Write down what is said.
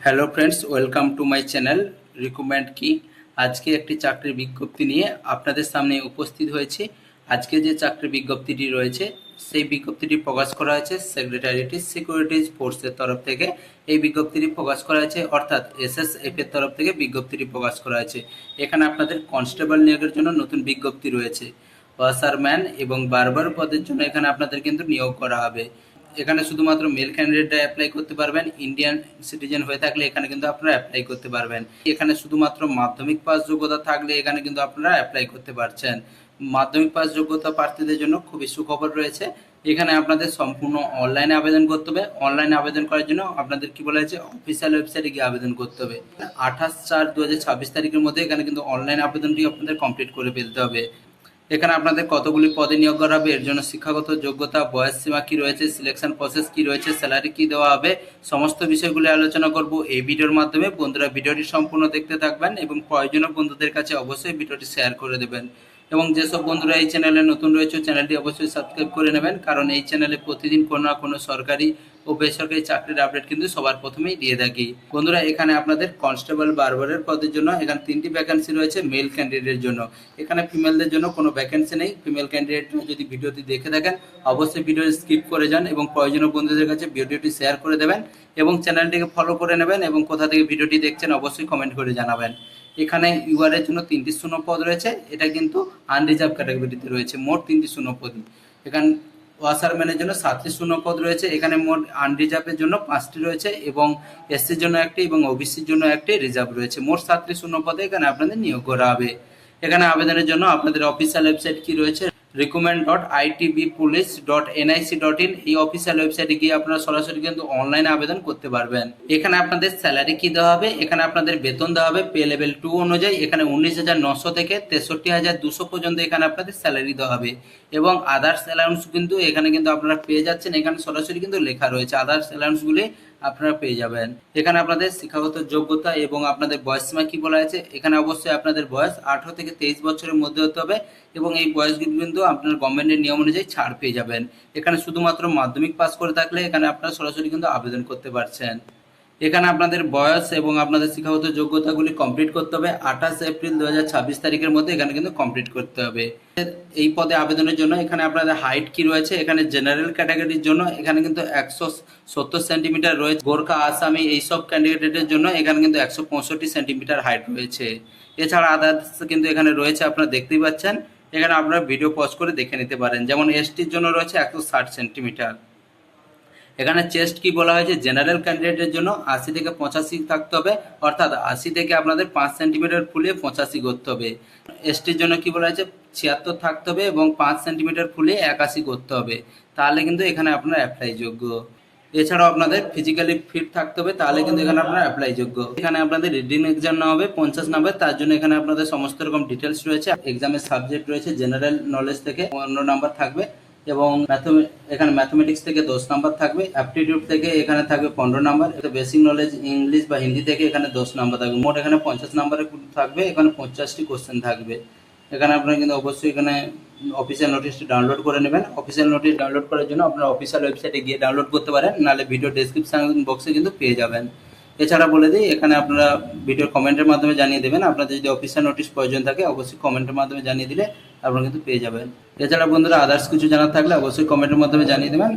Hello friends, welcome to my channel recommend কি। আজকে একটি চাকরির বিজ্ঞপ্তি নিয়ে আপনাদের সামনে উপস্থিত হয়েছি। আজকে যে চাকরির বিজ্ঞপ্তিটি রয়েছে সেই বিজ্ঞপ্তিটি প্রকাশ করা হয়েছে সেক্রেটারিয়েট সিকিউরিটিজ ফোর্সের তরফ থেকে। এই বিজ্ঞপ্তিটি প্রকাশ করা হয়েছে, অর্থাৎ এসএসএফ এর তরফ থেকে বিজ্ঞপ্তিটি প্রকাশ করা হয়েছে। এখানে আপনাদের কনস্টেবল নিয়োগের জন্য নতুন বিজ্ঞপ্তি রয়েছে। ওয়াশারম্যান এবং বারবার পদের জন্য এখানে আপনাদের কিন্তু নিয়োগ করা হবে। এখানে শুধুমাত্র মেল ক্যান্ডিডেটরা অ্যাপ্লাই করতে পারবেন। ইন্ডিয়ান সিটিজেন হয়ে থাকলে এখানে কিন্তু আপনারা অ্যাপ্লাই করতে পারবেন। এখানে শুধুমাত্র মাধ্যমিক পাস যোগ্যতা থাকলে এখানে কিন্তু আপনারা অ্যাপ্লাই করতে পারছেন। মাধ্যমিক পাস যোগ্যতা প্রার্থীদের জন্য খুবই সুখবর রয়েছে। এখানে আপনাদের সম্পূর্ণ অনলাইনে আবেদন করতে হবে। অনলাইনে আবেদন করার জন্য আপনাদের কি বলা হয়েছে, অফিসিয়াল ওয়েবসাইটে গিয়ে আবেদন করতে হবে। 28/4/2026 তারিখের মধ্যে এখানে কিন্তু অনলাইন আবেদনটি আপনাদের কমপ্লিট করে ফেলতে হবে। এখানে আপনাদের কতগুলি পদে নিয়োগ করা হবে, এর জন্য শিক্ষাগত যোগ্যতা, বয়স সীমা কি রয়েছে, সিলেকশন প্রসেস কি রয়েছে, স্যালারি কি দেওয়া হবে, সমস্ত বিষয়গুলি আলোচনা করব এই ভিডিওর মাধ্যমে। বন্ধুরা ভিডিওটি সম্পূর্ণ দেখতে থাকবেন এবং প্রয়োজনীয় বন্ধুদের কাছে অবশ্যই ভিডিওটি শেয়ার করে দেবেন। এবং যেসব বন্ধুরা এই চ্যানেলে নতুন রয়েছে চ্যানেলটি অবশ্যই সাবস্ক্রাইব করে নেবেন, কারণ এই চ্যানেলে প্রতিদিন কোনো না কোনো সরকারি ও বেসরকারি চাকরির আপডেট কিন্তু সবার প্রথমেই দিয়ে থাকি। বন্ধুরা এখানে আপনাদের কনস্টেবল বারবারের পদের জন্য এখানে 3টি ভ্যাকেন্সি রয়েছে মেল ক্যান্ডিডেটের জন্য। এখানে ফিমেলদের জন্য কোনো ভ্যাকেন্সি নেই। ফিমেল ক্যান্ডিডেট যদি ভিডিওটি দেখে থাকেন অবশ্যই ভিডিও স্কিপ করে যান এবং প্রয়োজনীয় বন্ধুদের কাছে ভিডিওটি শেয়ার করে দেবেন এবং চ্যানেলটিকে ফলো করে নেবেন এবং কোথা থেকে ভিডিওটি দেখছেন অবশ্যই কমেন্ট করে জানাবেন। এখানে ইউআর এর জন্য 3টি শূন্য পদ রয়েছে। এটা কিন্তু আনরিজার্ভ ক্যাটাগরিতে রয়েছে। মোট 3টি শূন্য পদ। এখানে ওয়াশারম্যানের জন্য 7টি শূন্য পদ রয়েছে। এখানে মোট আনরিজার্ভের জন্য 5টি রয়েছে এবং এসসির জন্য একটি এবং ওবিসির জন্য একটি রিজার্ভ রয়েছে। মোট 7টি শূন্য পদে এখানে আপনাদের নিয়োগ করা হবে। এখানে আবেদনের জন্য আপনাদের অফিসিয়াল ওয়েবসাইট কি রয়েছে, recommend.itbpolice.nic.in, এই অফিসিয়াল ওয়েবসাইটে গিয়ে আপনারা সরাসরি কিন্তু অনলাইনে আবেদন করতে পারবেন। এখানে আপনাদের স্যালারি কি দেওয়া হবে, এখানে আপনাদের বেতন দেওয়া হবে পে লেভেল 2 অনুযায়ী। এখানে 19,900 থেকে 63,200 পর্যন্ত এখানে আপনাদের স্যালারি দেওয়া হবে এবং আদার্স অ্যালাউন্স কিন্তু এখানে কিন্তু আপনারা পেয়ে যাচ্ছেন। এখানে সরাসরি কিন্তু লেখা রয়েছে আদার্স অ্যালাউন্সগুলি আপনারা পেয়ে যাবেন। এখানে আপনাদের শিক্ষাগত যোগ্যতা এবং আপনাদের বয়স সীমা কি বলা হয়েছে, এখানে অবশ্যই আপনাদের বয়স 18 থেকে 23 বছরের মধ্যে হতে হবে এবং এই বয়সগুলি কিন্তু আপনার গভর্নমেন্টের নিয়ম অনুযায়ী ছাড় পেয়ে যাবেন। এখানে শুধুমাত্র মাধ্যমিক পাস করে থাকলে এখানে আপনারা সরাসরি কিন্তু আবেদন করতে পারছেন। এখানে আপনাদের বয়স এবং আপনাদের শিক্ষাগত যোগ্যতাগুলি কমপ্লিট করতে হবে 28 এপ্রিল 2026 তারিখের মধ্যে এখানে কিন্তু কমপ্লিট করতে হবে। এই পদে আবেদনের জন্য এখানে আপনাদের হাইট কি রয়েছে, এখানে জেনারেল ক্যাটাগরির জন্য এখানে কিন্তু 170 সেন্টিমিটার রয়েছে। গোর্খা, আসামি এইসব ক্যান্ডিডেটের জন্য এখানে কিন্তু 165 সেন্টিমিটার হাইট রয়েছে। এছাড়া আদার্স কিন্তু এখানে রয়েছে, আপনারা দেখতেই পাচ্ছেন। এখানে আপনারা ভিডিও পজ করে দেখে নিতে পারেন। যেমন এসটির জন্য রয়েছে 160 সেন্টিমিটার। এখানে চেস্ট কি বলা হয়েছে, জেনারেল ক্যান্ডিডেটের জন্য 80 থেকে 85 থাকতে হবে, অর্থাৎ 80 থেকে আপনাদের 5 সেন্টিমিটার ফুলিয়ে 85 করতে হবে। এসটির জন্য কি বলা হয়েছে, 76 থাকতে হবে এবং 5 সেন্টিমিটার ফুলিয়ে 81 করতে হবে, তাহলে কিন্তু এখানে আপনার অ্যাপ্লাই যোগ্য। এছাড়াও আপনাদের ফিজিক্যালি ফিট থাকতে হবে, তাহলে কিন্তু এখানে আপনার অ্যাপ্লাই যোগ্য। এখানে আপনাদের রিডিং এক্সাম নেওয়া হবে 50 নাম্বার, তার জন্য এখানে আপনাদের সমস্ত রকম ডিটেলস রয়েছে। এক্সামের সাবজেক্ট রয়েছে জেনারেল নলেজ থেকে 15 নাম্বার থাকবে এবং এখানে ম্যাথমেটিক্স থেকে 10 নাম্বার থাকবে। অ্যাপটিটিউড থেকে এখানে থাকবে 15 নাম্বার। বেসিক নলেজ ইংলিশ বা হিন্দি থেকে এখানে 10 নাম্বার থাকবে। মোট এখানে 50 নাম্বারের থাকবে। এখানে 50টি কোশ্চেন থাকবে। এখানে আপনারা কিন্তু অবশ্যই এখানে অফিসিয়াল নোটিশটি ডাউনলোড করে নেবেন। অফিসিয়াল নোটিশ ডাউনলোড করার জন্য আপনারা অফিসিয়াল ওয়েবসাইটে গিয়ে ডাউনলোড করতে পারেন, নাহলে ভিডিও ডেসক্রিপশন বক্সে কিন্তু পেয়ে যাবেন। এছাড়া বলে দিই, এখানে আপনারা ভিডিওর কমেন্টের মাধ্যমে জানিয়ে দেবেন। আপনাদের যদি অফিসিয়াল নোটিশ প্রয়োজন থাকে অবশ্যই কমেন্টের মাধ্যমে জানিয়ে দিলে আপনারা কিন্তু পেয়ে যাবেন। এছাড়া বন্ধুরা আদার্স কিছু জানার থাকলে অবশ্যই কমেন্টের মাধ্যমে জানিয়ে দেবেন।